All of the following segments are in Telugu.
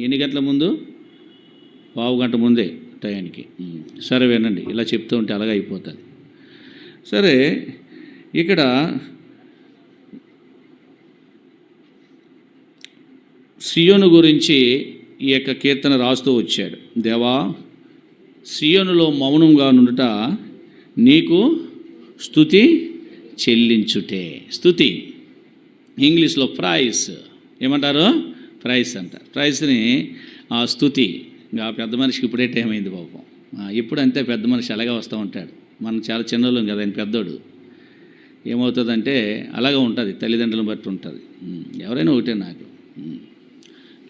ఎన్ని గంటల ముందు? పావు గంట ముందే టయానికి. సరే వినండి, ఇలా చెప్తూ ఉంటే అలాగే అయిపోతుంది. సరే, ఇక్కడ సియోను గురించి ఈ యొక్క కీర్తన రాస్తూ వచ్చాడు. దేవా, సియోనులో మౌనంగా నుండుట నీకు స్తుతి చెల్లించుటే. స్తుతి ఇంగ్లీష్లో ప్రైస్ ఏమంటారు? ప్రైస్ అంటారు. ప్రైస్ని స్తుతి. ఇంకా పెద్ద మనిషికి ఇప్పుడే టైం అయింది పాపం. ఇప్పుడు అంతే, పెద్ద మనిషి అలాగే వస్తూ ఉంటాడు. మనం చాలా చిన్నోళ్ళం కదా, ఆయన పెద్దోడు. ఏమవుతుందంటే అలాగే ఉంటుంది, తల్లిదండ్రులను బట్టి ఉంటుంది. ఎవరైనా ఒకటే, నాకు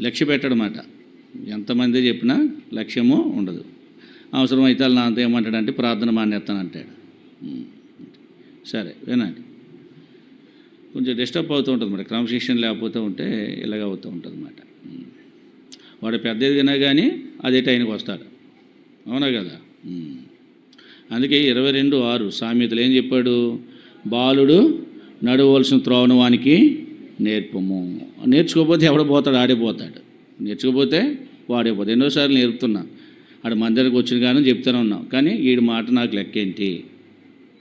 లక్ష్య పెట్టడమాట. ఎంతమంది చెప్పినా లక్ష్యము ఉండదు. అవసరమైతే వాళ్ళ నాతో ఏమంటాడంటే ప్రార్థన మానేస్తానంటాడు. సరే వినండి, కొంచెం డిస్టర్బ్ అవుతూ ఉంటుంది అన్నమాట. క్రమశిక్షణ లేకపోతూ ఉంటే ఇలాగ అవుతూ ఉంటుంది అన్నమాట. వాడు పెద్ద ఎదిగినా కానీ అదే టైంకి వస్తాడు. అవునా కదా? అందుకే 22:6 సామెతలు ఏం చెప్పాడు? బాలుడు నడవలసిన త్రోవను వానికి నేర్పము. నేర్చుకోకపోతే ఎవడ పోతాడు? ఆడిపోతాడు. నేర్చుకోకపోతే వాడైపోతాడు. ఎన్నోసార్లు నేర్పుతున్నా, ఆడు మందిరానికి వచ్చిన కానీ చెప్తూనే ఉన్నాం, కానీ వీడి మాట నాకు లెక్కేంటి?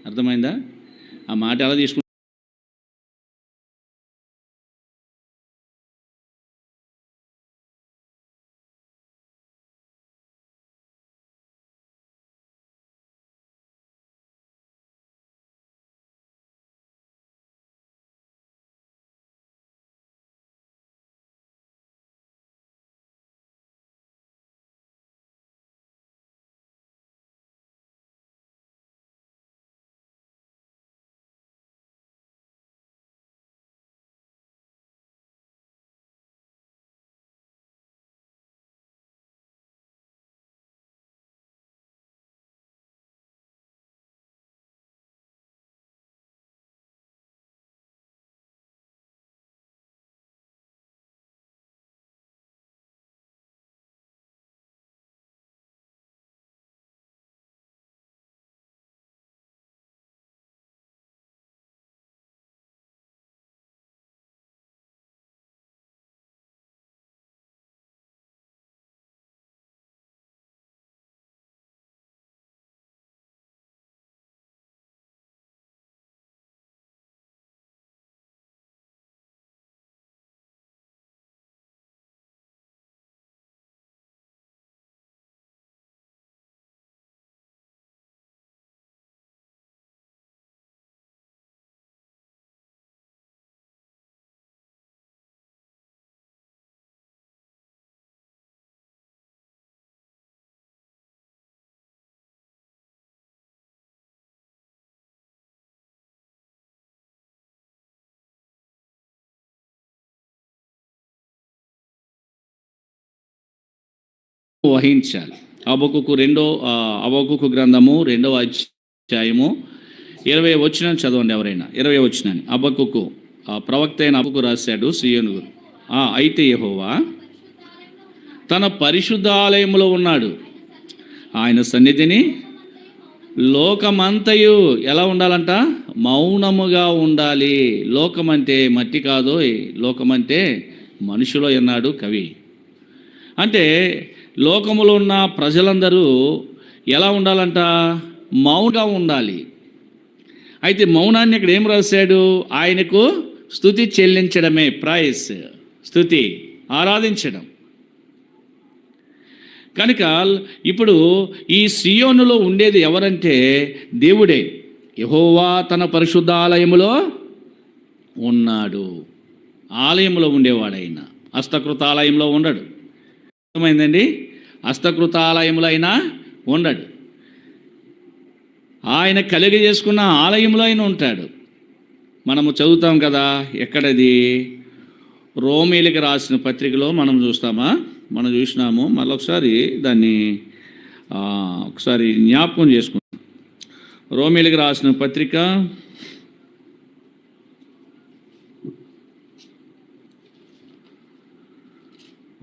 అర్థమైందా? ఆ మాట ఎలా తీసుకుంటా? వహించాలి. హబక్కూకు గ్రంథము 2వ అధ్యాయము 20వ వచనం చదవండి ఎవరైనా. 20వ వచనాన్ని హబక్కూకు ప్రవక్త అయిన హబక్కూకు రాశాడు సియోను. అయితే యెహోవా తన పరిశుద్ధాలయములో ఉన్నాడు, ఆయన సన్నిధిని లోకమంతయు ఎలా ఉండాలంట? మౌనముగా ఉండాలి. లోకమంటే మట్టి కాదు, లోకమంటే మనుషులో అన్నాడు కవి. అంటే లోకములో ఉన్న ప్రజలందరూ ఎలా ఉండాలంట? మౌనంగా ఉండాలి. అయితే మౌనాన్ని ఇక్కడ ఏం రాశాడు? ఆయనకు స్తుతి చెల్లించడమే ప్రైస్. స్తుతి, ఆరాధించడం. కనుక ఇప్పుడు ఈ సియోనులో ఉండేది ఎవరంటే దేవుడే. యెహోవా తన పరిశుద్ధాలయములో ఉన్నాడు. ఆలయంలో ఉండేవాడైనా, హస్తకృతాలయంలో ఉండడు. అర్థమైందండి? హస్తకృతాలయంలో అయినా ఉండడు. ఆయన కలిగి చేసుకున్న ఆలయంలో అయినా ఉంటాడు. మనము చదువుతాం కదా, ఎక్కడది? రోమీయులకు రాసిన పత్రికలో మనం చూస్తామా? మనం చూసినాము. మళ్ళొకసారి దాన్ని ఒకసారి జ్ఞాపకం చేసుకుంటాం. రోమీయులకు రాసిన పత్రిక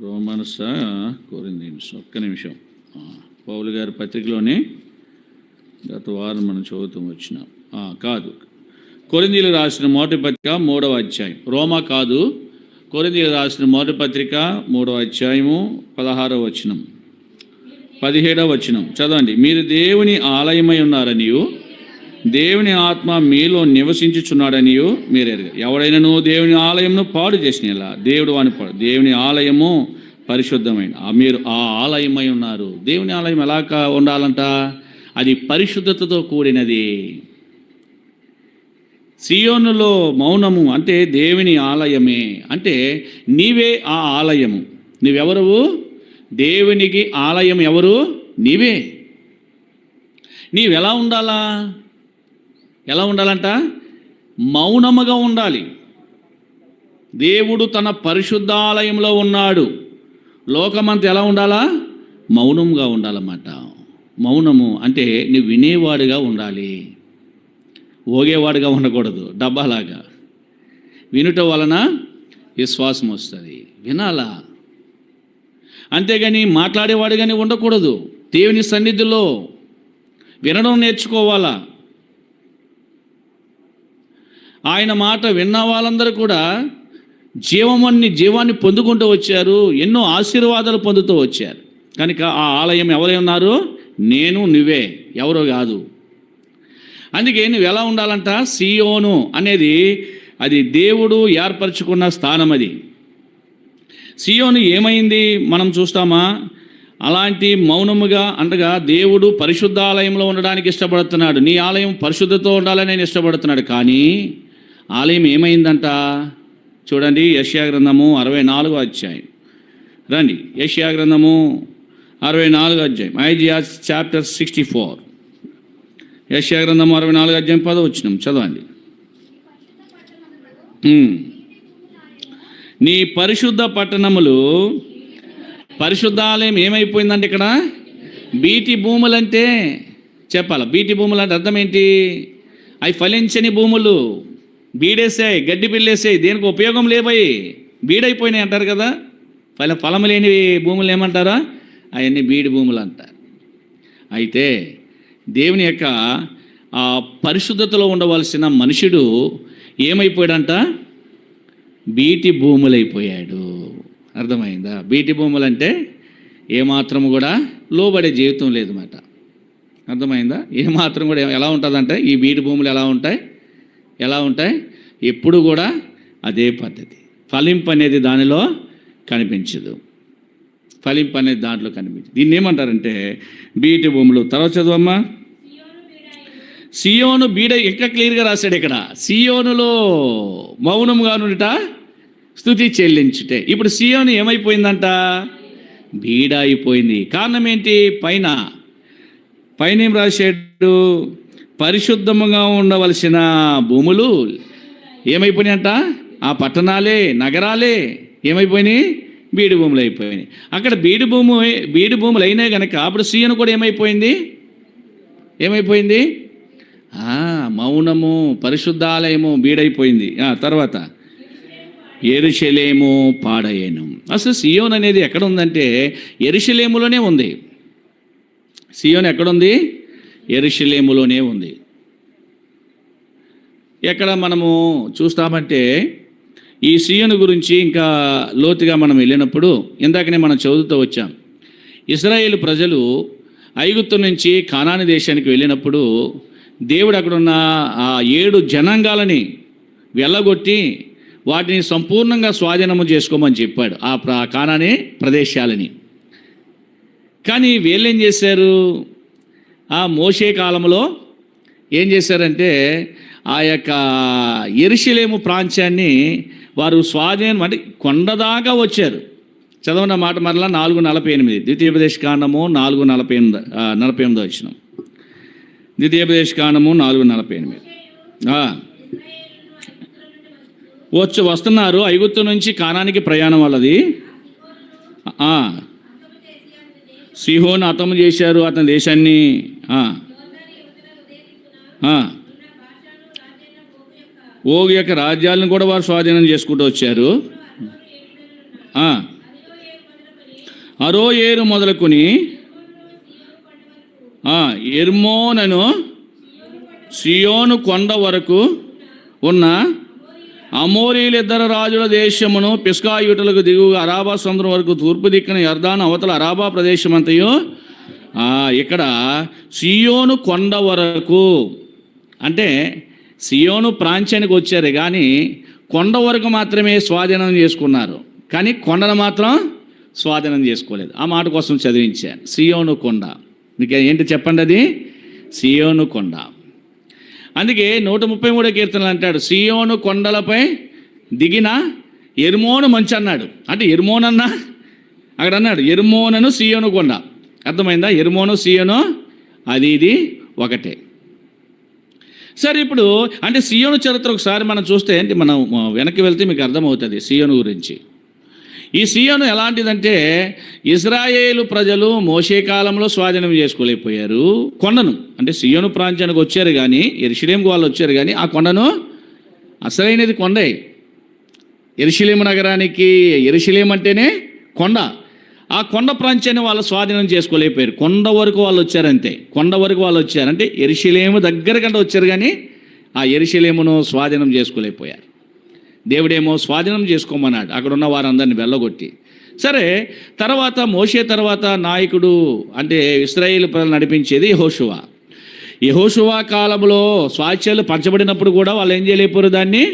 రోమన్స్ కొరింథీయులు, ఒక్క నిమిషం. పౌలు గారి పత్రికలోనే గత వారం మనం చదువుతూ వచ్చినాం. కాదు, కొరింథీయులకు రాసిన మొదటి పత్రిక 3వ అధ్యాయం. రోమా కాదు, కొరింథీయులకు రాసిన మొదటి పత్రిక 3వ అధ్యాయము 16వ వచనం 17వ వచనం చదవండి. మీరు దేవుని ఆలయమై ఉన్నారనియు దేవుని ఆత్మ మీలో నివసించుచున్నాడనియు మీరు ఎరుగరు. ఎవడైనాను దేవుని ఆలయంను పాడు చేసినలా దేవుడు వాని పాడు. దేవుని ఆలయము పరిశుద్ధమైన మీరు ఆ ఆలయమై ఉన్నారు. దేవుని ఆలయం ఎలా ఉండాలంట? అది పరిశుద్ధతతో కూడినది. సియోనులో మౌనము అంటే దేవుని ఆలయమే, అంటే నీవే ఆ ఆలయము. నీవెవరు? దేవునికి ఆలయం ఎవరు? నీవే. నీవెలా ఉండాలా? ఎలా ఉండాలంట? మౌనముగా ఉండాలి. దేవుడు తన పరిశుద్ధాలయంలో ఉన్నాడు. లోకమంతా ఎలా ఉండాలా? మౌనంగా ఉండాలన్నమాట. మౌనము అంటే నువ్వు వినేవాడుగా ఉండాలి, ఓగేవాడుగా ఉండకూడదు. డబ్బాలాగా వినుట వలన విశ్వాసం వస్తుంది. వినాలా, అంతేగాని మాట్లాడేవాడుగానే ఉండకూడదు. దేవుని సన్నిధిలో వినడం నేర్చుకోవాలా. ఆయన మాట విన్న వాళ్ళందరూ కూడా జీవాన్ని పొందుకుంటూ వచ్చారు, ఎన్నో ఆశీర్వాదాలు పొందుతూ వచ్చారు. కనుక ఆ ఆలయం ఎవరై ఉన్నారు? నేను, నువ్వే, ఎవరో కాదు. అందుకే నువ్వు ఎలా ఉండాలంట? సియోను అనేది అది దేవుడు ఏర్పరచుకున్న స్థానం. అది సియోను ఏమైంది మనం చూస్తామా? అలాంటి మౌనముగా అనగా దేవుడు పరిశుద్ధాలయంలో ఉండడానికి ఇష్టపడుతున్నాడు. నీ ఆలయం పరిశుద్ధతో ఉండాలని నేను ఇష్టపడుతున్నాడు. కానీ ఆలయం ఏమైందంట? చూడండి, యెషయా గ్రంథము 64వ అధ్యాయం. రండి, యెషయా గ్రంథము 64వ అధ్యాయం, ఐజియా చాప్టర్ 64. యెషయా గ్రంథము 64వ అధ్యాయం 10వ వచనం చదవండి. నీ పరిశుద్ధ పట్టణములు, పరిశుద్ధాలయం ఏమైపోయిందంటే ఇక్కడ బీటి భూములు అంటే చెప్పాలి. బీటి భూములు అంటే అర్థం ఏంటి? అవి ఫలించని భూములు, బీడేసాయి, గడ్డి పిల్లేసాయి, దేనికి ఉపయోగం లేవయి, బీడైపోయినాయి అంటారు కదా. ఫలం లేని భూములు ఏమంటారా? అవన్నీ బీడి భూములు అంటారు. అయితే దేవుని యొక్క ఆ పరిశుద్ధతలో ఉండవలసిన మనుషుడు ఏమైపోయాడంట? బీటి భూములైపోయాడు. అర్థమైందా? బీటి భూములు అంటే ఏమాత్రం కూడా లోబడే జీవితం లేదన్నమాట. అర్థమైందా? ఏమాత్రం కూడా ఎలా ఉంటుందంటే ఈ బీటి భూములు ఎలా ఉంటాయి? ఎప్పుడు కూడా అదే పద్ధతి. ఫలింపు అనేది దానిలో కనిపించదు. ఫలింపు అనేది దాంట్లో కనిపించదు. దీన్ని ఏమంటారంటే బీటి భూములు. తర్వాత చదువమ్మా. సియోను బీడ ఇంకా క్లియర్గా రాశాడు ఇక్కడ. సియోనులో మౌనంగా నుండుట స్తుతి చెల్లించుటే. ఇప్పుడు సియోను ఏమైపోయిందంట? బీడ అయిపోయింది. కారణం ఏంటి? పైన ఏం రాశాడు? పరిశుద్ధముగా ఉండవలసిన భూములు ఏమైపోయినాయంట? ఆ పట్టణాలే, నగరాలే ఏమైపోయినాయి? బీడి భూములు అయిపోయినాయి. అక్కడ బీడి భూములు అయినాయి కనుక అప్పుడు సియోను కూడా ఏమైపోయింది? మౌనము, పరిశుద్ధాలయము బీడైపోయింది. తర్వాత యెరూషలేము పాడయ్యను. అసలు సియోన్ అనేది ఎక్కడ ఉందంటే యెరూషలేములోనే ఉంది. సియోన్ ఎక్కడుంది? యెరూషలేములోనే ఉంది. ఎక్కడ మనము చూస్తామంటే ఈ సియోను గురించి ఇంకా లోతుగా మనం వెళ్ళినప్పుడు ఇందాకనే మనం చదువుతూ వచ్చాం. ఇశ్రాయేలు ప్రజలు ఐగుప్తు నుంచి కానాను దేశానికి వెళ్ళినప్పుడు దేవుడు అక్కడున్న ఆ 7 జనాంగాలని వెళ్ళగొట్టి వాటిని సంపూర్ణంగా స్వాధీనము చేసుకోమని చెప్పాడు, ఆ కానానే ప్రదేశాలని. కానీ వీళ్ళేం చేశారు? ఆ మోషే కాలంలో ఏం చేశారంటే ఆ యొక్క యెరూషలేము ప్రాంతాన్ని వారు స్వాధీనం అంటే కొండదాకా వచ్చారు. చదవన్న మాట మరలా 4:48 ద్వితీయోపదేశ కాండము 4:48 వచనం. ద్వితీయోపదేశ కాండము 4:48 వస్తున్నారు. ఐగుప్తు నుంచి కానానికి ప్రయాణం వాళ్ళది. సీహోను హతము చేశారు అతని దేశాన్ని. ఓగు యొక్క రాజ్యాలను కూడా వారు స్వాధీనం చేసుకుంటూ వచ్చారు. అరోయేరు మొదలుకొని ఎర్మోనను సియోను కొండ వరకు ఉన్న అమోరీలు ఇద్దరు రాజుల దేశమును పిస్గా యూటలకు దిగువగా అరాబా సముద్రం వరకు తూర్పు దిక్కున యర్దాను అవతల అరాబా ప్రదేశం అంతయు ఇక్కడ సియోను కొండ వరకు, అంటే సియోను ప్రాంతానికి వచ్చారు కానీ కొండ వరకు మాత్రమే స్వాధీనం చేసుకున్నారు, కానీ కొండను మాత్రం స్వాధీనం చేసుకోలేదు. ఆ మాట కోసం చదివించాను. సియోను కొండ, మీకు ఏంటి చెప్పండి, అది సియోను కొండ. అందుకే 133 కీర్తనలు అంటాడు, సియోను కొండలపై దిగిన ఎర్మోను మంచు అన్నాడు. అంటే ఎర్మోన్ అన్నా అక్కడ అన్నాడు, ఎర్మోనను సియోను కొండ. అర్థమైందా? ఎర్మోను సియోను అది ఇది ఒకటే. సరే, ఇప్పుడు అంటే సియోను చరిత్ర ఒకసారి మనం చూస్తే అంటే మనం వెనక్కి వెళ్తే మీకు అర్థమవుతుంది సియోను గురించి. ఈ సియోను ఎలాంటిదంటే ఇశ్రాయేలు ప్రజలు మోషే కాలంలో స్వాధీనం చేసుకోలేకపోయారు కొండను. అంటే సియోను ప్రాంతానికి వచ్చారు కానీ, యెరూషలేముకు వాళ్ళు వచ్చారు కానీ ఆ కొండను, అసలైనది కొండే. యెరూషలేము నగరానికి, యెరూషలేము అంటేనే కొండ. ఆ కొండ ప్రాంతాన్ని వాళ్ళు స్వాధీనం చేసుకోలేకపోయారు. కొండ వరకు వాళ్ళు వచ్చారంతే. కొండ వరకు వాళ్ళు వచ్చారంటే యెరూషలేము దగ్గర కంటే వచ్చారు కానీ ఆ యెరూషలేమును స్వాధీనం చేసుకోలేకపోయారు. దేవుడేమో స్వాధీనం చేసుకోమన్నాడు అక్కడ ఉన్న వారందరిని వెళ్ళగొట్టి. సరే, తర్వాత మోషే తర్వాత నాయకుడు అంటే ఇశ్రాయేలు ప్రజలు నడిపించేది యెహోషువ. యెహోషువ కాలంలో స్వాస్థ్యాలు పంచబడినప్పుడు కూడా వాళ్ళు ఏం చేయలేకపోయారు, దాన్ని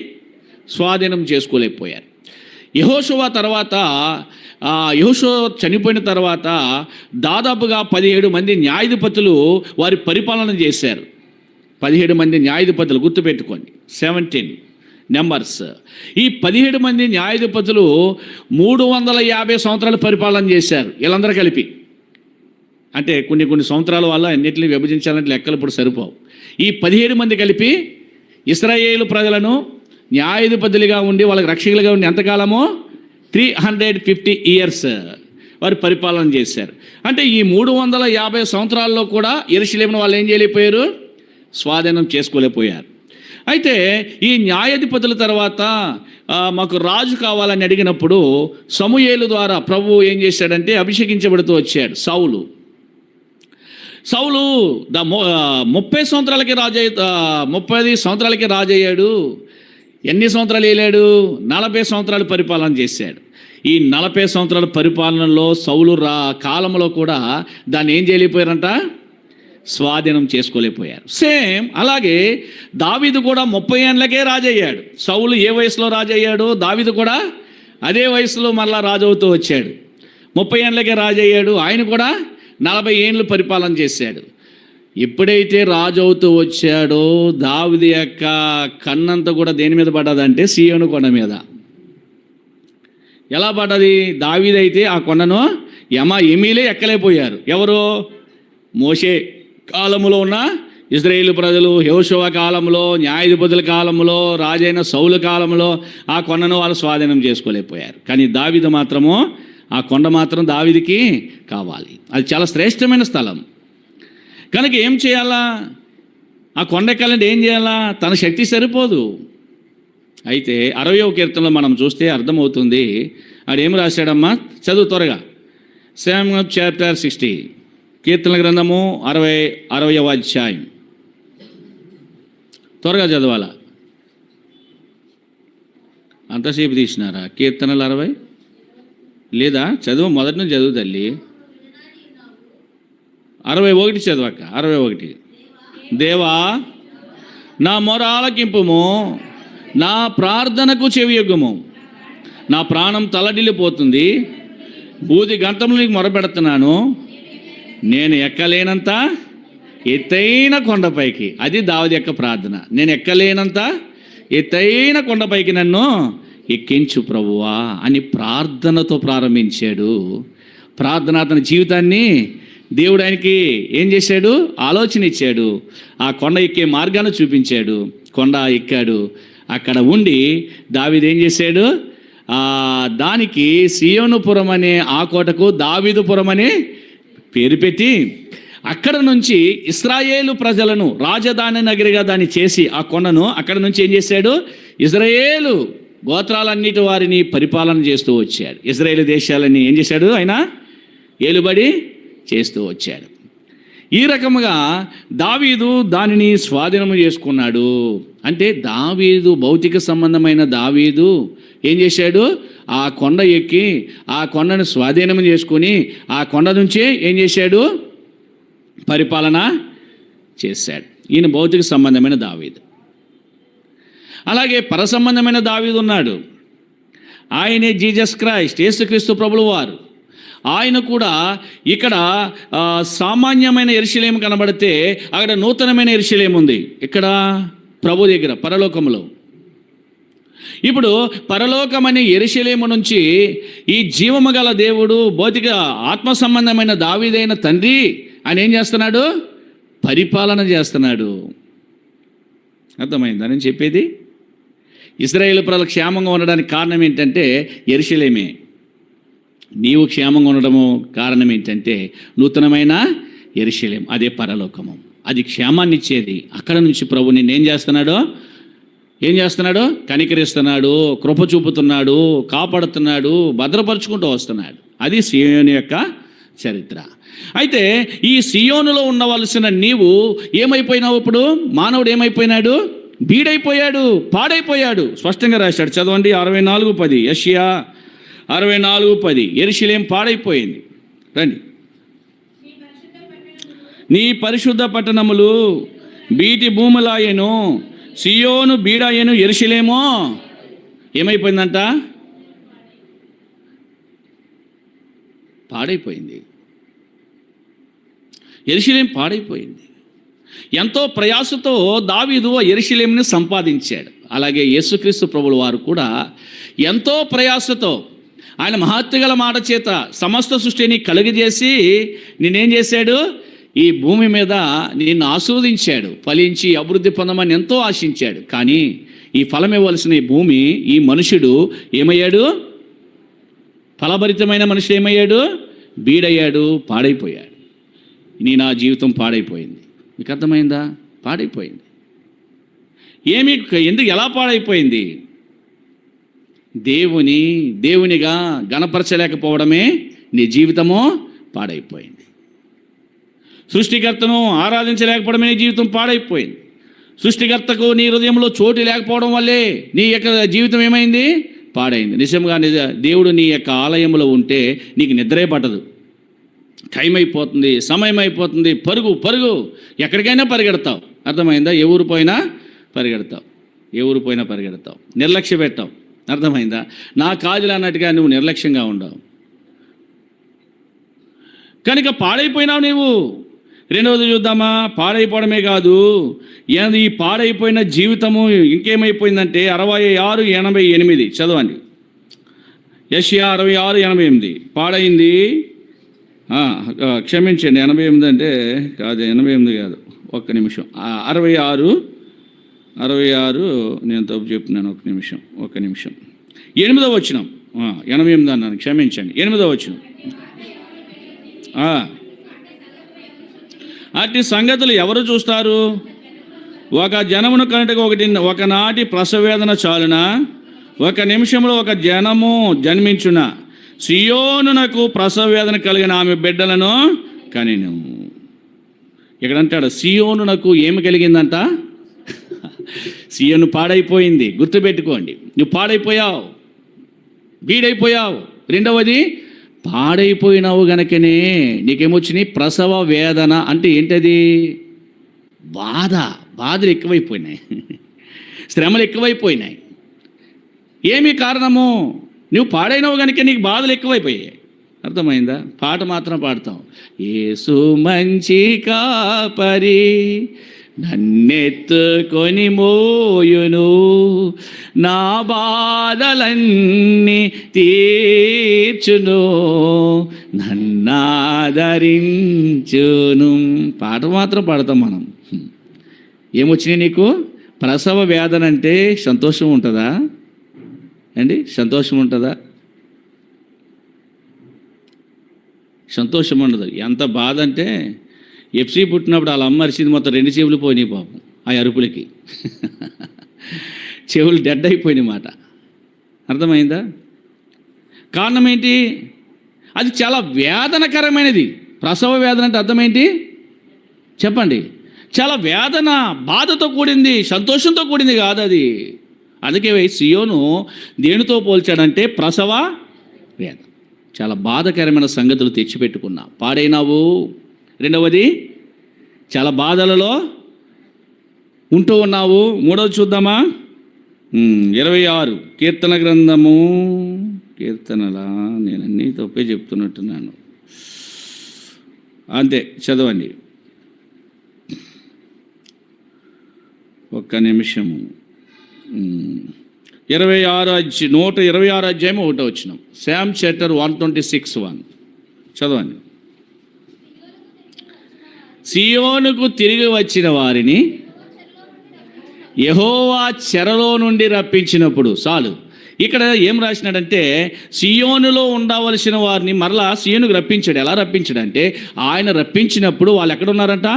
స్వాధీనం చేసుకోలేకపోయారు. యెహోషువ తర్వాత యెహోషువ చనిపోయిన తర్వాత దాదాపుగా 17 మంది న్యాయాధిపతులు వారి పరిపాలన చేశారు. 17 మంది న్యాయాధిపతులు, గుర్తుపెట్టుకోండి, 17 నెంబర్స్. ఈ 17 మంది న్యాయాధిపతులు 350 సంవత్సరాలు పరిపాలన చేశారు వీళ్ళందరూ కలిపి. అంటే కొన్ని సంవత్సరాల వల్ల అన్నింటినీ విభజించాలంటే లెక్కలు ఇప్పుడు సరిపోవు. ఈ 17 మంది కలిపి ఇశ్రాయేలు ప్రజలను న్యాయాధిపతులుగా ఉండి వాళ్ళకి రక్షకులుగా ఉండి ఎంతకాలమో 350 years వారు పరిపాలన చేశారు. అంటే ఈ 350 సంవత్సరాల్లో కూడా యెరూషలేమును వాళ్ళు ఏం చేయలేకపోయారు, స్వాధీనం చేసుకోలేకపోయారు. అయితే ఈ న్యాయాధిపతుల తర్వాత మాకు రాజు కావాలని అడిగినప్పుడు సమూయేలు ద్వారా ప్రభువు ఏం చేశాడంటే అభిషేకించబడుతూ వచ్చాడు సౌలు. 30 సంవత్సరాలకి 30 సంవత్సరాలకి రాజు అయ్యాడు. ఎన్ని సంవత్సరాలు వేయలేడు, 40 సంవత్సరాలు పరిపాలన చేశాడు. ఈ 40 సంవత్సరాల పరిపాలనలో సౌలు కాలంలో కూడా దాన్ని ఏం చేయలేకపోయారంట, స్వాధీనం చేసుకోలేకపోయారు. సేమ్ అలాగే దావీదు కూడా 30 ఏళ్ళకే రాజయ్యాడు. సౌలు ఏ వయసులో రాజయ్యాడో దావీదు కూడా అదే వయసులో మళ్ళా రాజవుతూ వచ్చాడు. 30 ఏళ్ళకే రాజయ్యాడు. ఆయన కూడా 40 ఏళ్ళు పరిపాలన చేశాడు. ఎప్పుడైతే రాజు అవుతూ వచ్చాడో దావీదు యొక్క కన్నంతా కూడా దేని మీద పడ్డదంటే సియోను కొండ మీద. ఎలా పడ్డది? దావీదు అయితే ఆ కొండను ఎమీలే ఎక్కలేకపోయారు. ఎవరు? మోషే కాలంలో ఉన్న ఇశ్రాయేలు ప్రజలు, యెహోషువ కాలంలో, న్యాయాధిపతుల కాలంలో, రాజైన సౌలు కాలంలో ఆ కొండను వాళ్ళు స్వాధీనం చేసుకోలేకపోయారు. కానీ దావీదు మాత్రము ఆ కొండ మాత్రం దావీదుకి కావాలి. అది చాలా శ్రేష్టమైన స్థలం. కనుక ఏం చేయాలా? ఆ కొండ ఎక్కాలంటే ఏం చేయాలా? తన శక్తి సరిపోదు. అయితే 60వ కీర్తనలో మనం చూస్తే అర్థమవుతుంది. ఆడేం రాశాడమ్మా, చదువు త్వరగా. సామ్యూయల్ చాప్టర్ 60, కీర్తనల గ్రంథము 60వ అధ్యాయం. త్వరగా చదవాలా? అంతసేపు తీసినారా? కీర్తనలు 60 లేదా? చదువు, మొదటి నుంచి చదువు తల్లి. 61 చదవక. 61. దేవా నా మొర ఆలకింపుము, నా ప్రార్థనకు చెవియొగ్గుము. నా ప్రాణం తలడిల్లిపోతుంది, బూది గంటములు నీకు మొరపెడుతున్నాను. నేను ఎక్కలేనంత ఎత్తైన కొండపైకి, అది దావీదు యొక్క ప్రార్థన, నేను ఎక్కలేనంత ఎత్తైన కొండపైకి నన్ను ఎక్కించు ప్రభువా అని ప్రార్థనతో ప్రారంభించాడు. ప్రార్థన అతని జీవితాన్ని దేవుడు ఆయనకి ఏం చేశాడు? ఆలోచన ఇచ్చాడు. ఆ కొండ ఎక్కే మార్గాన్ని చూపించాడు. కొండ ఎక్కాడు. అక్కడ ఉండి దావీదు ఏం చేశాడు? దానికి సియోనుపురం అనే ఆ కోటకు దావీదుపురం అనే పేరు పెట్టి అక్కడ నుంచి ఇశ్రాయేలు ప్రజలను రాజధాని నగరిగా దాన్ని చేసి ఆ కొండను అక్కడ నుంచి ఏం చేశాడు? ఇశ్రాయేలు గోత్రాలన్నిటి వారిని పరిపాలన చేస్తూ వచ్చాడు. ఇశ్రాయేలు దేశాలని ఏం చేశాడు? ఆయన ఏలుబడి చేస్తూ వచ్చాడు. ఈ రకముగా దావీదు దానిని స్వాధీనము చేసుకున్నాడు. అంటే దావీదు, భౌతిక సంబంధమైన దావీదు ఏం చేశాడు? ఆ కొండ ఎక్కి ఆ కొండను స్వాధీనం చేసుకొని ఆ కొండ నుంచే ఏం చేశాడు? పరిపాలన చేశాడు. ఈయన భౌతిక సంబంధమైన దావీదు. అలాగే పరసంబంధమైన దావీదు ఉన్నాడు. ఆయనే జీసస్ క్రైస్ట్, యేసుక్రీస్తు ప్రభువు వారు. ఆయన కూడా ఇక్కడ సామాన్యమైన యెరూషలేము కనబడితే అక్కడ నూతనమైన యెరూషలేము ఉంది. ఇక్కడ ప్రభు దగ్గర పరలోకములో. ఇప్పుడు పరలోకమనే యెరూషలేము నుంచి ఈ జీవము గల దేవుడు, భౌతిక ఆత్మ సంబంధమైన దావీదైన తండ్రి ఆయన ఏం చేస్తున్నాడు? పరిపాలన చేస్తున్నాడు. అర్థమైందా నేను చెప్పేది? ఇశ్రాయేలు ప్రజలు క్షేమంగా ఉండడానికి కారణం ఏంటంటే యెరూషలేమే. నీవు క్షేమంగా ఉండడము కారణం ఏంటంటే నూతనమైన యెరూషలేము, అదే పరలోకము. అది క్షేమాన్ని ఇచ్చేది. అక్కడ నుంచి ప్రభు నిన్ను ఏం చేస్తున్నాడు? కనికరిస్తున్నాడు, కృప చూపుతున్నాడు, కాపాడుతున్నాడు, భద్రపరుచుకుంటూ వస్తున్నాడు. అది సీయోను యొక్క చరిత్ర. అయితే ఈ సీయోనులో ఉండవలసిన నీవు ఏమైపోయినావు? ఇప్పుడు మానవుడు ఏమైపోయినాడు? బీడైపోయాడు, పాడైపోయాడు. స్పష్టంగా రాశాడు, చదవండి. 64:10 యెషయా 64:10 యెరూషలేము పాడైపోయింది. రండి. నీ పరిశుద్ధ పట్టణములు బీటి భూములాయెను, సీయోను బీడాయెను, యెరూషలేమో ఏమైపోయిందంట? పాడైపోయింది. యెరూషలేము పాడైపోయింది. ఎంతో ప్రయాసతో దావీదు యెరూషలేముని సంపాదించాడు. అలాగే యేసుక్రీస్తు ప్రభువుల వారు కూడా ఎంతో ప్రయాసతో ఆయన మహత్తుగల మాట చేత సమస్త సృష్టిని కలుగజేసి నేనేం చేశాడు? ఈ భూమి మీద నిన్ను ఆస్వాదించాడు, ఫలించి అభివృద్ధి పొందమని ఎంతో ఆశించాడు. కానీ ఈ ఫలం ఇవ్వాల్సిన ఈ భూమి, ఈ మనుషుడు ఏమయ్యాడు? ఫలభరితమైన మనుషుడు ఏమయ్యాడు? బీడయ్యాడు, పాడైపోయాడు. నా జీవితం పాడైపోయింది. మీకు అర్థమైందా? పాడైపోయింది. ఎందుకు, ఎలా పాడైపోయింది? దేవునిగా గణపరచలేకపోవడమే నీ జీవితము పాడైపోయింది. సృష్టికర్తను ఆరాధించలేకపోవడమే నీ జీవితం పాడైపోయింది. సృష్టికర్తకు నీ హృదయంలో చోటు లేకపోవడం వల్లే నీ యొక్క జీవితం ఏమైంది? పాడైంది. నిజంగా దేవుడు నీ యొక్క ఆలయంలో ఉంటే నీకు నిద్రే పట్టదు. టైం అయిపోతుంది, సమయం అయిపోతుంది, పరుగు ఎక్కడికైనా పరిగెడతావు. అర్థమైందా? ఏ ఊరు పోయినా పరిగెడతావు, నిర్లక్ష్య పెట్టావు. అర్థమైందా? నా కాదులు అన్నట్టుగా నువ్వు నిర్లక్ష్యంగా ఉండవు కనుక పాడైపోయినావు నీవు. రెండవది చూద్దామా? పాడైపోవడమే కాదు, ఈ పాడైపోయిన జీవితము ఇంకేమైపోయిందంటే 66:88 చదవండి. యెషయా 66:88 పాడైంది. క్షమించండి, 88 అంటే కాదు, 88 కాదు, ఒక్క నిమిషం. 66 నేను తప్పు చెప్తున్నాను, ఒక్క నిమిషం. 8వ వచనం, 88 అన్నాను, క్షమించండి. 8వ వచనం. అట్టి సంగతులు ఎవరు చూస్తారు? ఒక జనమును కనుటకు ఒకనాటి ప్రసవేదన చాలునా? ఒక నిమిషంలో ఒక జనము జన్మించున. సియోనునకు ప్రసవేదన కలిగిన ఆమె బిడ్డలను కనెను. ఇక్కడ అంటాడు సియోనునకు ఏమి కలిగిందంట? సియోను పాడైపోయింది. గుర్తుపెట్టుకోండి, నువ్వు పాడైపోయావు, బీడైపోయావు. రెండవది, పాడైపోయినావు గనకనే నీకేమొచ్చినాయి? ప్రసవ వేదన. అంటే ఏంటది? బాధలు ఎక్కువైపోయినాయి, శ్రమలు ఎక్కువైపోయినాయి. ఏమి కారణము? నువ్వు పాడైనవు కనుక నీకు బాధలు ఎక్కువైపోయాయి. అర్థమైందా? పాట మాత్రం పాడతాం. యేసు మంచి కాపరి నన్నెత్తుకొని మోయును, నా బాధలన్నీ తీర్చును, నన్నాదరించును. పాట మాత్రం పాడతాం మనం. ఏమొచ్చినాయి నీకు? ప్రసవ వేదన. అంటే సంతోషం ఉంటుందా అండి? సంతోషం ఉంటుందా? సంతోషం ఉండదు. ఎంత బాధ అంటే, ఎఫ్సీ పుట్టినప్పుడు వాళ్ళ అమ్మ అరిచింది, మొత్తం 2 చెవులు పోయినాయి పాపం ఆ అరుపులకి. చెవులు డెడ్ అయిపోయినాయి మాట. అర్థమైందా? కారణం ఏంటి? అది చాలా వేదనకరమైనది. ప్రసవ వేదన అంటే అర్థం ఏంటి? చెప్పండి. చాలా వేదన, బాధతో కూడింది, సంతోషంతో కూడింది కాదు అది. అందుకే సియోను దేనితో పోల్చాడంటే ప్రసవ వేదన. చాలా బాధకరమైన సంగతులు తెచ్చిపెట్టుకున్నా, పాడైనావు. రెండవది, చాలా బాధలలో ఉంటూ ఉన్నావు. మూడవది చూద్దామా, 26 కీర్తన గ్రంథము, కీర్తనలా నేను అన్నీ తప్పే చెప్తున్నట్టున్నాను, అంతే చదవండి ఒక్క నిమిషము. 126 అధ్యాయం 1వ వచనం, శామ్ చాప్టర్ 126:1 చదవండి. సియోనుకు తిరిగి వచ్చిన వారిని యెహోవా చెరలో నుండి రప్పించినప్పుడు. చాలు. ఇక్కడ ఏం రాసినాడంటే సియోనులో ఉండవలసిన వారిని మరలా సియోనుకు రప్పించాడు. ఎలా రప్పించాడంటే ఆయన రప్పించినప్పుడు వాళ్ళు ఎక్కడ ఉన్నారంట?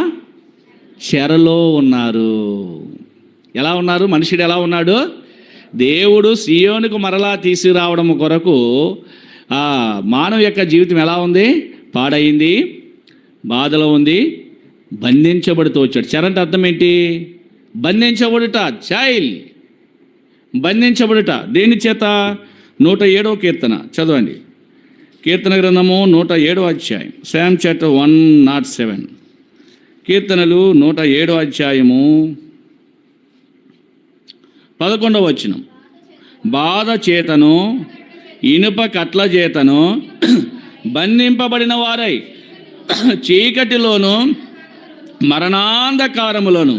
చెరలో ఉన్నారు. ఎలా ఉన్నారు? మనుషుడు ఎలా ఉన్నాడు? దేవుడు సియోనుకు మరలా తీసుకురావడం కొరకు మానవ యొక్క జీవితం ఎలా ఉంది? పాడైంది, బాధలో ఉంది, బంధించబడుతూ వచ్చాడు. చెర అంటే అర్థం ఏంటి? బంధించబడుట, చైల్డ్, బంధించబడుట. దేని చేత? 107వ కీర్తన చదవండి. కీర్తన గ్రంథము 107వ అధ్యాయం, శామ్ చాప్టర్ 107. కీర్తనలు 107వ అధ్యాయము 11వ వచనం. బాధ చేతను ఇనుప కట్ల చేతను బంధింపబడిన వారై చీకటిలోను మరణాంధకారములోను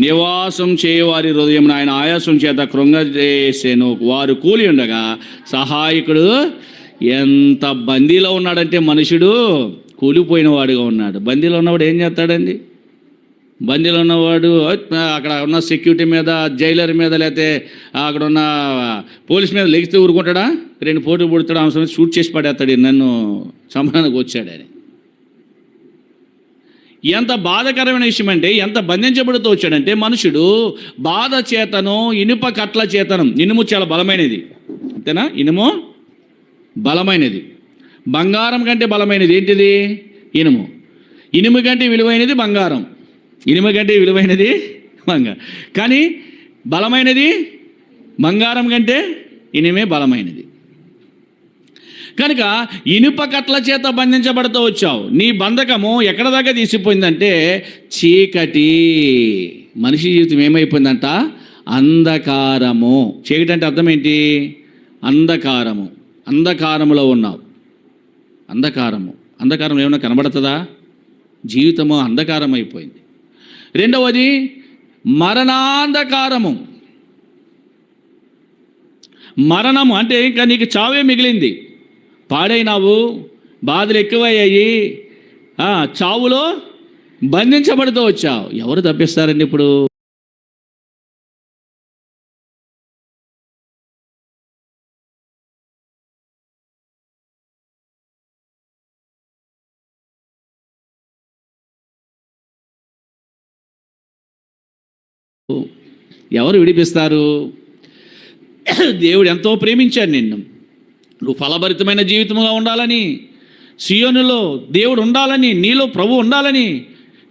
నివాసం చేయవారి హృదయం ఆయన ఆయాసం చేత కృంగజేసేను. వారు కూలి ఉండగా సహాయకుడు. ఎంత బందీలో ఉన్నాడంటే మనుషుడు కూలిపోయిన వాడుగా ఉన్నాడు. బందీలో ఉన్నవాడు ఏం చేస్తాడండి? బందీలో ఉన్నవాడు అక్కడ ఉన్న సెక్యూరిటీ మీద, జైలర్ మీద, లేకపోతే అక్కడ ఉన్న పోలీస్ మీద లెగిస్తే ఊరుకుంటాడా? 2 పోటీ పుడతాడు, అవసరం షూట్ చేసి పడేస్తాడు, నన్ను చంపడానికి వచ్చాడని. ఎంత బాధకరమైన విషయం అంటే, ఎంత బంధించబడుతూ వచ్చాడంటే మనుషుడు బాధ చేతను ఇనుప కట్ల చేతను. ఇనుము చాలా బలమైనది, అంతేనా? ఇనుము బలమైనది, బంగారం కంటే బలమైనది. ఏంటిది? ఇనుము. ఇనుము కంటే విలువైనది బంగారం, ఇనుము కంటే విలువైనది బంగారం. కానీ బలమైనది బంగారం కంటే ఇనుమే బలమైనది. కనుక ఇనుప కట్ల చేత బంధించబడుతూ వచ్చావు. నీ బంధకము ఎక్కడ దాకా తీసిపోయిందంటే చీకటి. మనిషి జీవితం ఏమైపోయిందంట? అంధకారము. చీకటి అంటే అర్థం ఏంటి? అంధకారము. అంధకారములో ఉన్నావు. అంధకారము. అంధకారం ఏమైనా కనబడుతుందా? జీవితము అంధకారం అయిపోయింది. రెండవది మరణాంధకారము. మరణము అంటే ఇంకా నీకు చావే మిగిలింది. పాడైనావు, బాధలు ఎక్కువయ్యాయి, చావులో బంధించబడుతూ వచ్చావు. ఎవరు తప్పిస్తారండి ఇప్పుడు? ఎవరు విడిపిస్తారు? దేవుడు ఎంతో ప్రేమించాడు నిన్ను. నువ్వు ఫలభరితమైన జీవితంగా ఉండాలని, సియోనులో దేవుడు ఉండాలని, నీలో ప్రభు ఉండాలని,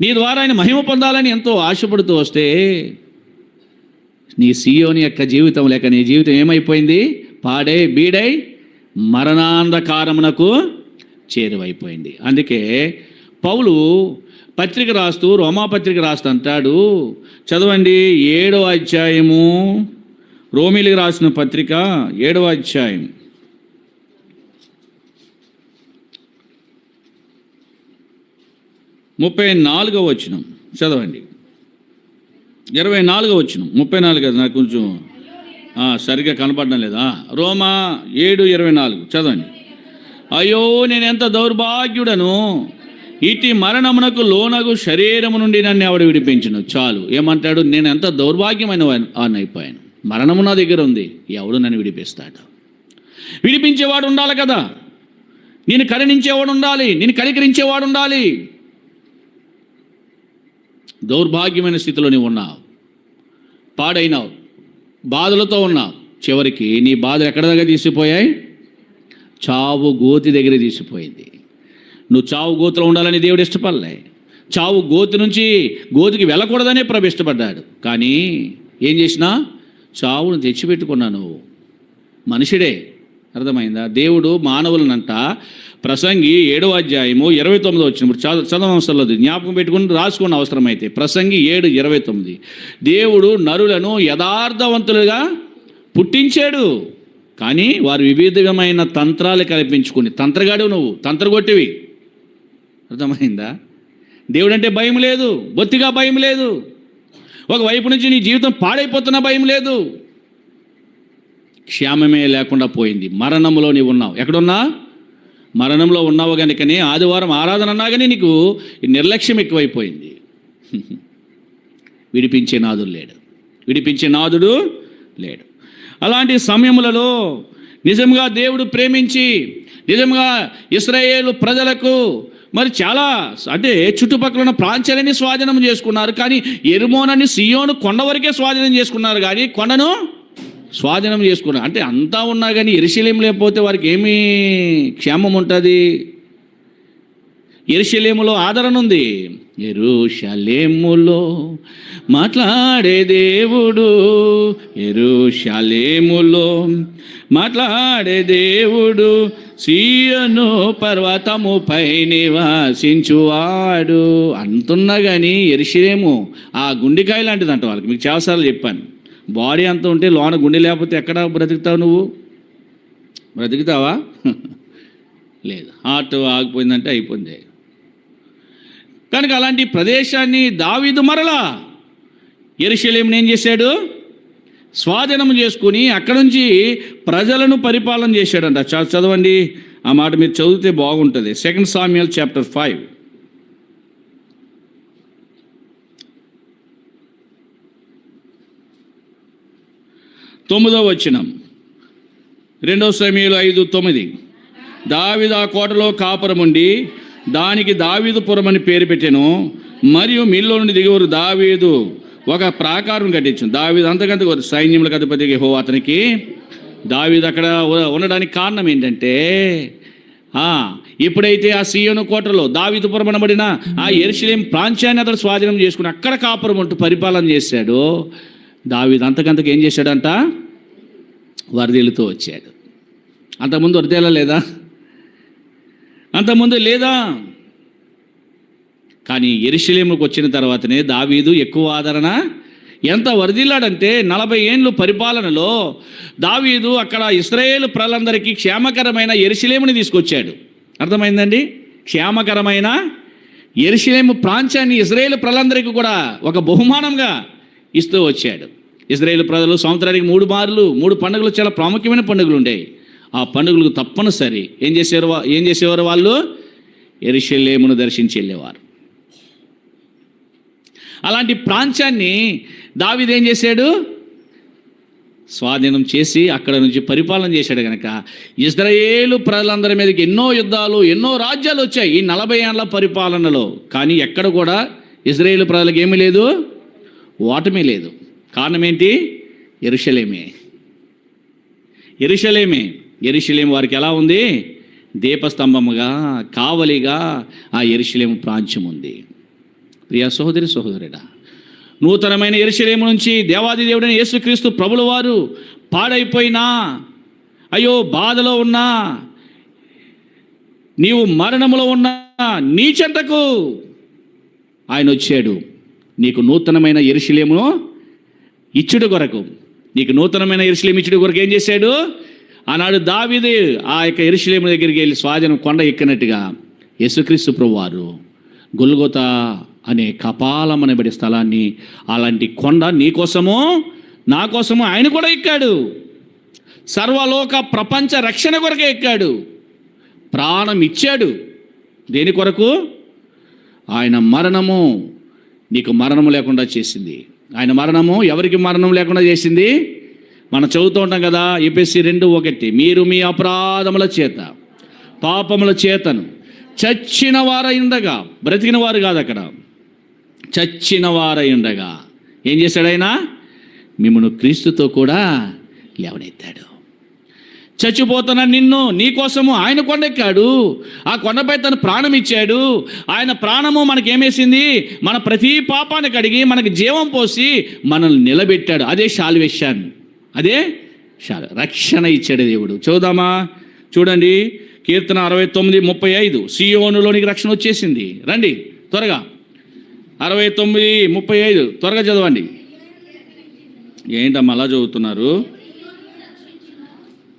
నీ ద్వారా ఆయన మహిమ పొందాలని ఎంతో ఆశపడుతూ వస్తే నీ సియోని యొక్క జీవితం లేక నీ జీవితం ఏమైపోయింది? పాడై బీడై మరణాంధకారమునకు చేరువైపోయింది. అందుకే పౌలు పత్రిక రాస్తూ, రోమాపత్రిక రాస్తూ అంటాడు, చదవండి 7వ అధ్యాయము, రోమీలకు రాసిన పత్రిక 7వ అధ్యాయం 34వ వచనం చదవండి. 24వ వచనం, 34 కదా, నాకు కొంచెం సరిగ్గా కనపడడం లేదా? రోమా 7:24 చదవండి. అయ్యో నేను ఎంత దౌర్భాగ్యుడను, ఇటు మరణమునకు లోనగు శరీరము నుండి నన్ను ఎవడు విడిపించను. చాలు. ఏమంటాడు? నేను ఎంత దౌర్భాగ్యమైన వాడిని అయిపోయాను, మరణము నా దగ్గర ఉంది, ఎవడు నన్ను విడిపిస్తాడు? విడిపించేవాడు ఉండాలి కదా, నేను కరుణించేవాడు ఉండాలి, నేను కనికరించేవాడు ఉండాలి. దౌర్భాగ్యమైన స్థితిలో నీవు ఉన్నావు, పాడైనావు, బాధలతో ఉన్నావు. చివరికి నీ బాధలు ఎక్కడ దగ్గర తీసిపోయాయి? చావు గోతి దగ్గర తీసిపోయింది. నువ్వు చావు గోతులో ఉండాలని దేవుడు ఇష్టపడలే. చావు గోతికి వెళ్ళకూడదనే ప్రభు ఇష్టపడ్డాడు. కానీ ఏం చేసినా చావును తెచ్చిపెట్టుకున్నాను. మనుషుడే. అర్థమైందా? దేవుడు మానవులనంట ప్రసంగి 7వ అధ్యాయము 29 వచ్చినప్పుడు చదవవసరం జ్ఞాపకం పెట్టుకుని రాసుకున్న అవసరమైతే. ప్రసంగి 7:29 దేవుడు నరులను యథార్థవంతులుగా పుట్టించాడు, కానీ వారు వివిధమైన తంత్రాలు కల్పించుకుని. తంత్రగాడు నువ్వు, తంత్రగొట్టివి. అర్థమైందా? దేవుడు అంటే భయం లేదు, బొత్తిగా భయం లేదు. ఒకవైపు నుంచి నీ జీవితం పాడైపోతున్న భయం లేదు. క్షేమమే లేకుండా పోయింది. మరణంలో నీవు ఉన్నావు. ఎక్కడున్నా? మరణంలో ఉన్నావు. కనుకనే ఆదివారం ఆరాధన అన్నా కానీ నీకు నిర్లక్ష్యం ఎక్కువైపోయింది. విడిపించే నాదుడు లేడు. అలాంటి సమయములలో నిజంగా దేవుడు ప్రేమించి నిజంగా ఇశ్రాయేలు ప్రజలకు మరి చాలా అంటే చుట్టుపక్కల ఉన్న ప్రాంతాలన్నీ స్వాధీనం చేసుకున్నారు. కానీ ఎర్మోనని సియోను కొండ వరకే స్వాధీనం చేసుకున్నారు, కానీ కొండను స్వాధీనం చేసుకున్నారు. అంటే అంతా ఉన్నా కానీ యెరూషలేము లేకపోతే వారికి ఏమీ క్షేమం ఉంటుంది? యెరూషలేములో ఆదరణ ఉంది. యెరూషలేములో మాట్లాడే దేవుడు, యెరూషలేములో మాట్లాడే దేవుడు, సీయోను పర్వతముపై నివాసించువాడు అంటున్నా కానీ యెరూషలేము ఆ గుండెకాయ లాంటిది అంట వాళ్ళకి. మీకు చాలాసార్లు చెప్పాను. బాడీ అంత ఉంటే లోన గుండె లేకపోతే ఎక్కడ బ్రతుకుతావు? నువ్వు బ్రతుకుతావా? లేదు. హార్ట్ ఆగిపోయిందంటే అయిపోయింది. కనుక అలాంటి ప్రదేశాన్ని దావీదు మరలా యెరూషలేమును ఏం చేశాడు? స్వాధీనం చేసుకుని అక్కడ నుంచి ప్రజలను పరిపాలన చేశాడంట. చదవండి ఆ మాట, మీరు చదివితే బాగుంటుంది. 2 సామ్యుయల్ చాప్టర్ 5 9వ వచనం. 2 సమూయేలు 5:9 దావీదు ఆ కోటలో కాపురముండి దానికి దావీదుపురం అని పేరు పెట్టెను. మరియు మీలో నుండి దిగువరు దావీదు ఒక ప్రాకారం కట్టించాను. దావీదు అంతకంత సైన్యములకు అధిపతి యెహోవా అతనికి దావీదు అక్కడ ఉండడానికి కారణం ఏంటంటే ఎప్పుడైతే ఆ సీయోను కోటలో దావీదుపురం అనబడిన ఆ యెరూషలేము ప్రాంతాన్ని అతడు స్వాధీనం చేసుకుని అక్కడ కాపురం ఉంటూ పరిపాలన చేశాడు. దావీదు అంతకంతకు ఏం చేశాడంట? వరదీలతో వచ్చాడు. అంతకుముందు వరదేలా లేదా? అంతకుముందు లేదా? కానీ యెరూషలేముకు వచ్చిన తర్వాతనే దావీదు ఎక్కువ ఆదరణ. ఎంత వరదిల్లాడంటే 40 ఏండ్లు పరిపాలనలో దావీదు అక్కడ ఇశ్రాయేలు ప్రజలందరికీ క్షేమకరమైన యెరూషలేముని తీసుకొచ్చాడు. అర్థమైందండి? క్షేమకరమైన యెరూషలేము ప్రాంతాన్ని ఇశ్రాయేలు ప్రజలందరికీ కూడా ఒక బహుమానంగా ఇస్తూ వచ్చాడు. ఇశ్రాయేలు ప్రజలు సంవత్సరానికి 3 పండుగలు, చాలా ప్రాముఖ్యమైన పండుగలు ఉండేవి. ఆ పండుగలకు తప్పనిసరి ఏం చేసేవారు? వాళ్ళు యెరూషలేమును దర్శించి వెళ్ళేవారు. అలాంటి ప్రాంతాన్ని దావీదు ఏం చేశాడు? స్వాధీనం అక్కడ నుంచి పరిపాలన చేశాడు. కనుక ఇశ్రాయేలు ప్రజలందరి మీదకి ఎన్నో యుద్ధాలు, ఎన్నో రాజ్యాలు వచ్చాయి ఈ 40 ఏళ్ల పరిపాలనలో. కానీ ఎక్కడ కూడా ఇశ్రాయేలు ప్రజలకు ఏమీ లేదు, ఓటమి లేదు. కారణం ఏంటి? యెరూషలేము వారికి ఎలా ఉంది? దీపస్తంభముగా, కావలిగా ఆ యెరూషలేము ప్రాంతం ఉంది. ప్రియ సహోదరుడా, నూతనమైన యెరూషలేము నుంచి దేవాది దేవుడైన యేసుక్రీస్తు ప్రభుల వారు పాడైపోయినా, అయ్యో బాధలో ఉన్నా, నీవు మరణములో ఉన్నా, నీ చెంతకు ఆయన వచ్చాడు. నీకు నూతనమైన యెరూషలేమును ఇచ్చుడు కొరకు, నీకు నూతనమైన యెరూషలేము ఇచ్చుడు కొరకు ఏం చేశాడు? ఆనాడు దావీదు ఆ యొక్క యెరూషలేము దగ్గరికి వెళ్ళి స్వాధీనం కొండ ఎక్కినట్టుగా యేసుక్రీస్తు ప్రభువారు గొల్గొతా అనే కపాలం అనబడే స్థలాన్ని, అలాంటి కొండ నీకోసము నా కోసము ఆయన కూడా ఎక్కాడు. సర్వలోక ప్రపంచ రక్షణ కొరకే ఎక్కాడు. ప్రాణం ఇచ్చాడు. దేని కొరకు? ఆయన మరణము నీకు మరణము లేకుండా చేసింది. ఆయన మరణము ఎవరికి మరణం లేకుండా చేసింది? మనం చదువుతూ ఉంటాం కదా, ఎఫెసీ 2:1 మీరు మీ అపరాధముల చేత పాపముల చేతను చచ్చిన వారై ఉండగా, బ్రతికిన వారు కాదు, అక్కడ చచ్చిన వారై ఉండగా ఏం చేశాడు? ఆయన మిమ్మల్ని క్రీస్తుతో కూడా లేవనెత్తాడు. చచ్చిపోతున్న నిన్ను నీ కోసము ఆయన కొండెక్కాడు, ఆ కొండపై తను ప్రాణం ఇచ్చాడు. ఆయన ప్రాణము మనకేమేసింది? మన ప్రతి పాపాన్ని కడిగి మనకి జీవం పోసి మనల్ని నిలబెట్టాడు. అదే శాల్వేషన్, అదే రక్షణ ఇచ్చాడు దేవుడు. చూద్దామా? చూడండి, కీర్తన 69:35. సియోనులోనికి రక్షణ వచ్చేసింది. రండి త్వరగా, 69:35 త్వరగా చదవండి. ఏంటమ్మా అలా చదువుతున్నారు?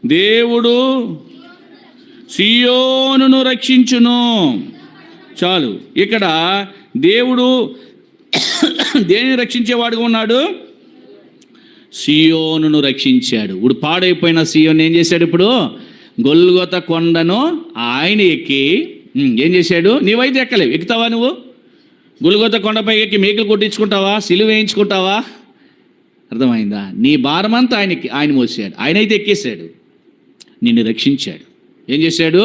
దేవుడు సియోనును రక్షించును. చాలు. ఇక్కడ దేవుడు దేనిని రక్షించేవాడుగా ఉన్నాడు? సియోనును రక్షించాడు. ఇప్పుడు పాడైపోయిన సియోను ఏం చేశాడు? ఇప్పుడు గొల్గొత కొండను ఆయన ఎక్కి ఏం చేశాడు? నీవైతే ఎక్కలేవు. ఎక్కుతావా నువ్వు? గొల్గొత కొండపై ఎక్కి మేకలు కొట్టించుకుంటావా? సిలువ వేయించుకుంటావా? అర్థమైందా? నీ భారమంతా ఆయన మోసాడు. ఆయనైతే ఎక్కేశాడు, నిన్ను రక్షించాడు. ఏం చేశాడు?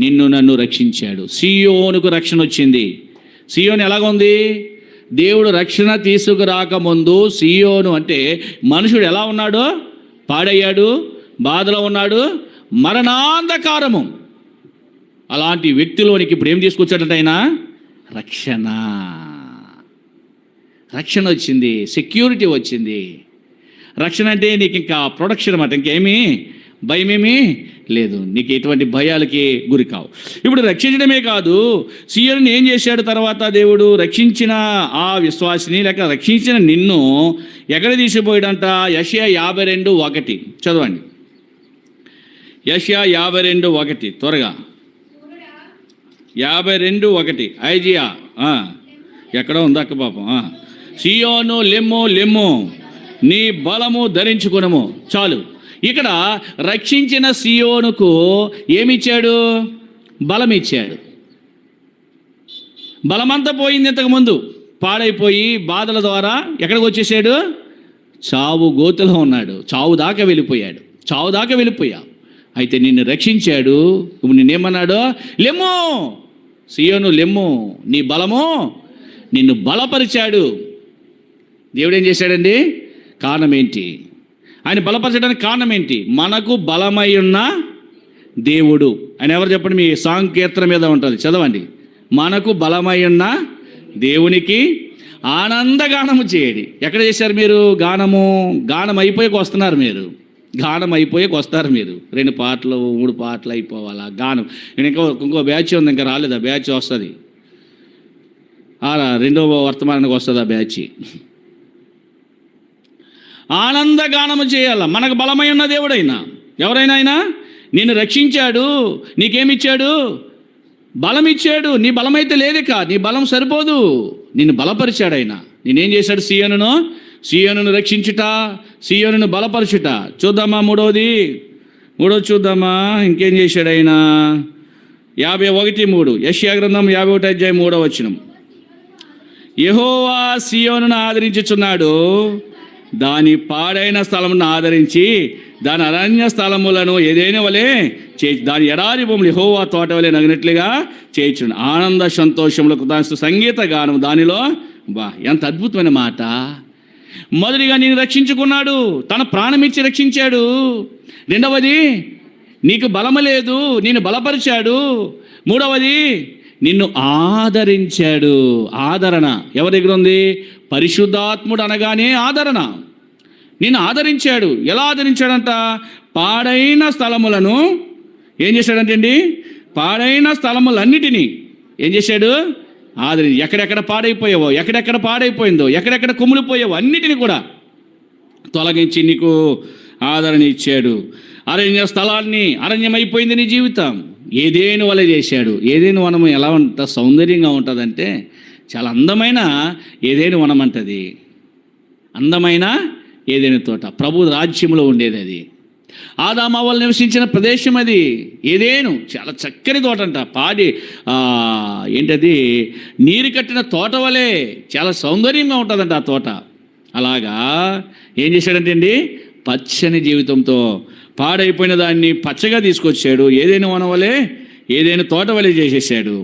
నిన్ను నన్ను రక్షించాడు. సియోనుకు రక్షణ వచ్చింది. సియోను ఎలాగుంది? దేవుడు రక్షణ తీసుకురాకముందు సియోను అంటే మనుషుడు ఎలా ఉన్నాడో? పాడయ్యాడు, బాధలో ఉన్నాడు, మరణాంధకారము. అలాంటి వ్యక్తిలోనికి ఇప్పుడు ఏం తీసుకొచ్చాడట ఆయన? రక్షణ. రక్షణ వచ్చింది, సెక్యూరిటీ వచ్చింది. రక్షణ అంటే నీకు ఇంకా ప్రొటెక్షన్ అన్నమాట, ఇంకేమీ భయమేమీ లేదు. నీకు ఎటువంటి భయాలకి గురి కావు. ఇప్పుడు రక్షించడమే కాదు, సియోనుని ఏం చేశాడు తర్వాత? దేవుడు రక్షించిన ఆ విశ్వాసిని లేక రక్షించిన నిన్ను ఎక్కడ తీసుకుపోయాడంట? యెషయా 52:1 చదవండి. యెషయా 52:1 త్వరగా. 52:1 ఐజియా ఎక్కడ ఉందా అక్క పాపం? సియోను లెమ్ము లెమ్ము, నీ బలము ధరించుకునము. చాలు. ఇక్కడ రక్షించిన సియోనుకు ఏమిచ్చాడు? బలం ఇచ్చాడు. బలమంతా పోయింది. ఇంతకుముందు పాడైపోయి బాధల ద్వారా ఎక్కడికి వచ్చేసాడు? చావు గోతులో ఉన్నాడు. చావు దాకా వెళ్ళిపోయా. అయితే నిన్ను రక్షించాడు. ఇప్పుడు నిన్నేమన్నాడు? లెమ్ము సియోను లెమ్ము, నీ బలము నిన్ను బలపరిచాడు. దేవుడు ఏం చేశాడండి? కారణం ఏంటి? ఆయన బలపరచడానికి కారణం ఏంటి? మనకు బలమై ఉన్న దేవుడు. ఆయన ఎవరు చెప్పండి? మీ సాంకీర్తన మీద ఉంటుంది, చదవండి. మనకు బలమై ఉన్న దేవునికి ఆనందగానము చేయడి. ఎక్కడ చేశారు మీరు గానం అయిపోయాక వస్తున్నారు మీరు. 2 పాటలు 3 పాటలు అయిపోవాలా గానం? నేను ఇంకో బ్యాచ్ ఉంది, ఇంకా రాలేదు. ఆ బ్యాచ్ వస్తుంది, రెండవ వర్తమానానికి వస్తుంది ఆ బ్యాచ్. ఆనందగానము చేయాల. మనకు బలమై ఉన్న దేవుడైనా ఎవరైనా ఆయన నిన్ను రక్షించాడు. నీకేమిచ్చాడు? బలం ఇచ్చాడు. నీ బలమైతే లేదిక, నీ బలం సరిపోదు, నిన్ను బలపరిచాడు ఆయన. నేనేం చేశాడు? సియోనును రక్షించుట, సియోనును బలపరచుట. చూద్దామా? మూడోది చూద్దామా? ఇంకేం చేశాడు ఆయన? 51:3 యెషయా గ్రంథం 51:3 యెహోవా సియోనును ఆదరించుచున్నాడు, దాని పాడైన స్థలమును ఆదరించి దాని అరణ్య స్థలములను ఏదైనా వలె దాని ఎడారి భూములు యెహోవా తోట వలె నగినట్లుగా చేయించును. ఆనంద సంతోషములకు దాని సంగీత గానం దానిలో. ఎంత అద్భుతమైన మాట! మొదటిగా నేను రక్షించుకున్నాడు, తన ప్రాణం ఇచ్చి రక్షించాడు. రెండవది, నీకు బలము లేదు, నిన్ను బలపరిచాడు. మూడవది, నిన్ను ఆదరించాడు. ఆదరణ ఎవరి దగ్గర ఉంది? పరిశుద్ధాత్ముడు అనగానే ఆదరణ. నిన్ను ఆదరించాడు. ఎలా ఆదరించాడంట? పాడైన స్థలములను ఏం చేశాడంటండి? పాడైన స్థలములన్నిటినీ ఏం చేశాడు? ఆదరించి. ఎక్కడెక్కడ పాడైపోయావో, ఎక్కడెక్కడ పాడైపోయిందో, ఎక్కడెక్కడ కుమిలిపోయావో అన్నిటిని కూడా తొలగించి నీకు ఆదరణ ఇచ్చాడు. అరణ్యమైపోయింది నీ జీవితం. ఏదేను వలె చేశాడు. ఏదేను వనం ఎలా సౌందర్యంగా ఉంటుందంటే చాలా అందమైన ఏదేను వనం అంటది. అందమైన ఏదేను తోట, ప్రభు రాజ్యంలో ఉండేది అది. ఆదాము వాళ్ళు నివసించిన ప్రదేశం అది. ఏదేను చాలా చక్కని తోట అంట. ఏంటది? నీరు కట్టిన తోట వలె చాలా సౌందర్యంగా ఉంటుందంట ఆ తోట. అలాగా ఏం చేశాడంటే అండి, పచ్చని జీవితంతో పాడైపోయిన దాన్ని పచ్చగా తీసుకొచ్చాడు. ఏదైనా వనం వలె, ఏదైనా తోట వలె చేసేసాడు.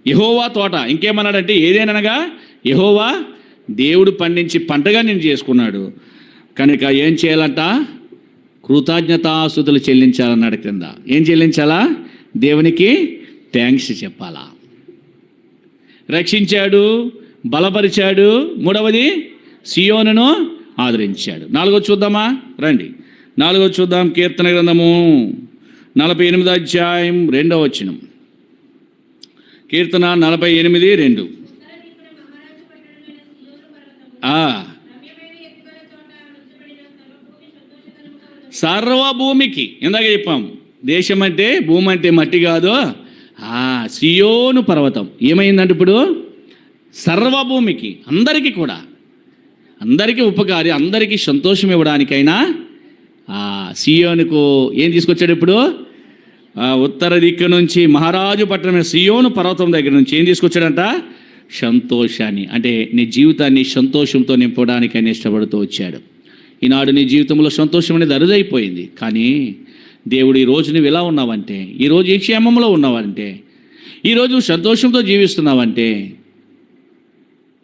యెహోవా తోట. ఇంకేమన్నాడంటే ఏదేనగా యెహోవా దేవుడు పండించి పంటగా నేను చేసుకున్నాడు. కనుక ఏం చేయాలంట? కృతజ్ఞతాస్తుతులు చెల్లించాలన్నాడు కింద. ఏం చెల్లించాలా? దేవునికి థ్యాంక్స్ చెప్పాలా. రక్షించాడు, బలపరిచాడు. మూడవది సియోనును ఆదరించాడు. నాలుగోది చూద్దామా? రండి, నాలుగోది చూద్దాం. కీర్తన గ్రంథము 48వ అధ్యాయం 2వ వచనం. కీర్తన 48:2. సర్వభూమికి, ఇందాక చెప్పాం, దేశం అంటే భూమి అంటే మట్టి కాదు, సియోను పర్వతం ఏమైందంటే ఇప్పుడు సర్వభూమికి, అందరికీ కూడా, అందరికీ ఉపకారి, అందరికీ సంతోషం ఇవ్వడానికైనా సియోనుకు ఏం తీసుకొచ్చాడు ఇప్పుడు? ఉత్తర దిక్కు నుంచి మహారాజు పట్టణమైన సియోను పర్వతం దగ్గర నుంచి ఏం తీసుకొచ్చాడంట? సంతోషాన్ని. అంటే నీ జీవితాన్ని సంతోషంతో నింపడానికి ఆయన ఇష్టపడుతూ వచ్చాడు. ఈనాడు నీ జీవితంలో సంతోషం అనేది అరుదైపోయింది. కానీ దేవుడు ఈరోజు నువ్వు ఇలా ఉన్నావంటే, ఈరోజు ఈ క్షేమంలో ఉన్నావంటే, ఈరోజు సంతోషంతో జీవిస్తున్నావంటే,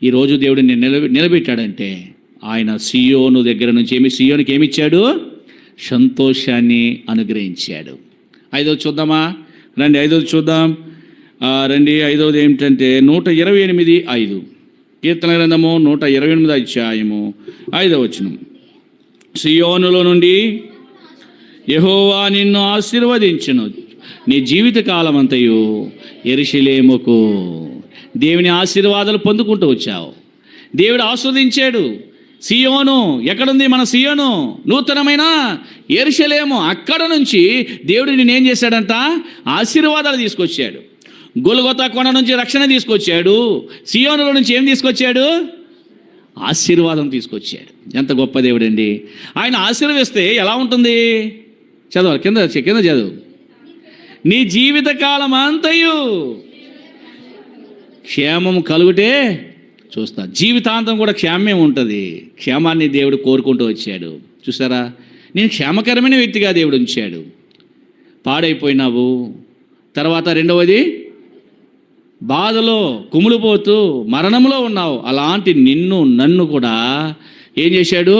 ఈరోజు దేవుడు నేను నిలబెట్టాడంటే ఆయన సియోను దగ్గర నుంచి సియోనుకి ఏమిచ్చాడు? సంతోషాన్ని అనుగ్రహించాడు. ఐదవది చూద్దామా? రండి, ఐదవది చూద్దాం. రండి, ఐదవది ఏమిటంటే 128:5. కీర్తన గ్రంథము 128వ అధ్యాయము 5వ వచనం. సియోనులో నుండి యెహోవా నిన్ను ఆశీర్వదించును, నీ జీవిత కాలం అంతయు యెరూషలేముకు. దేవుని ఆశీర్వాదాలు పొందుకుంటూ వచ్చావు. దేవుడు ఆస్వాదించాడు. సియోను ఎక్కడుంది? మన సియోను నూతనమైన యెరూషలేము. అక్కడ నుంచి దేవుడు నిన్ను ఏం చేశాడంట? ఆశీర్వాదాలు తీసుకొచ్చాడు. గొల్గొతా కొండ నుంచి రక్షణ తీసుకొచ్చాడు. సియోనులో నుంచి ఏం తీసుకొచ్చాడు? ఆశీర్వాదం తీసుకొచ్చాడు. ఎంత గొప్ప దేవుడు అండి! ఆయన ఆశీర్వదిస్తే ఎలా ఉంటుంది? చదవాలి, కింద చదువు. నీ జీవితకాలం అంతయు క్షేమం కలుగుటే చూస్తా. జీవితాంతం కూడా క్షేమమే ఉంటుంది. క్షేమాన్ని దేవుడు కోరుకుంటూ వచ్చాడు. చూసారా? నేను క్షేమకరమైన వ్యక్తిగా దేవుడు ఉంచాడు. పాడైపోయినావు. తర్వాత రెండవది బాధలో కుమిలిపోతూ మరణంలో ఉన్నావు. అలాంటి నిన్ను నన్ను కూడా ఏం చేశాడు?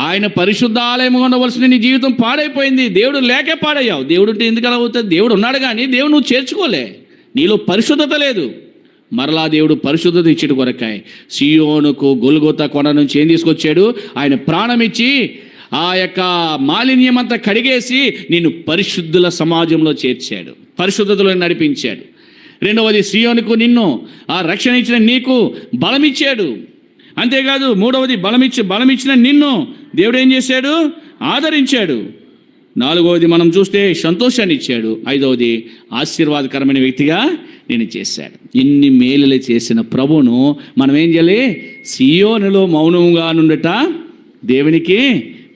ఆయన పరిశుద్ధ ఆలయం ఉండవలసిన నీ జీవితం పాడైపోయింది. దేవుడు లేకే పాడయ్యావు. దేవుడు ఉంటే ఎందుకు అలా అవుతుంది? దేవుడు ఉన్నాడు కానీ దేవుడు నువ్వు చేర్చుకోలే. నీలో పరిశుద్ధత లేదు. మరలా దేవుడు పరిశుద్ధత ఇచ్చేడు కొరకాయ సియోనుకు గొల్గొతా కొండ నుంచి ఏం తీసుకొచ్చాడు? ఆయన ప్రాణం ఇచ్చి ఆ యొక్క మాలిన్యం అంతా కడిగేసి నిన్ను పరిశుద్ధుల సమాజంలో చేర్చాడు, పరిశుద్ధతలో నడిపించాడు. రెండవది సియోనుకు నిన్ను రక్షణ ఇచ్చిన నీకు బలమిచ్చాడు. అంతేకాదు మూడవది బలమిచ్చిన నిన్ను దేవుడు ఏం చేశాడు? ఆదరించాడు. నాలుగవది మనం చూస్తే సంతోషాన్ని ఇచ్చాడు. ఐదవది ఆశీర్వాదకరమైన వ్యక్తిగా నేను చేశాడు. ఇన్ని మేలులు చేసిన ప్రభువును మనం ఏం చేయాలి? సియోనులో మౌనంగా నుండట దేవునికి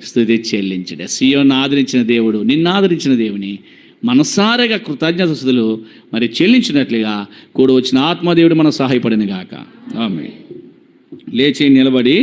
స్తుతి చెల్లించడే. సియోను ఆదరించిన దేవుడు, నిన్ను ఆదరించిన దేవుని మనసారిగా కృతజ్ఞతలు మరి చెల్లించినట్లుగా కూడా వచ్చిన ఆత్మదేవుడు మనకు సహాయపడిన గాక. ఆమేన్. లేచి నిలబడి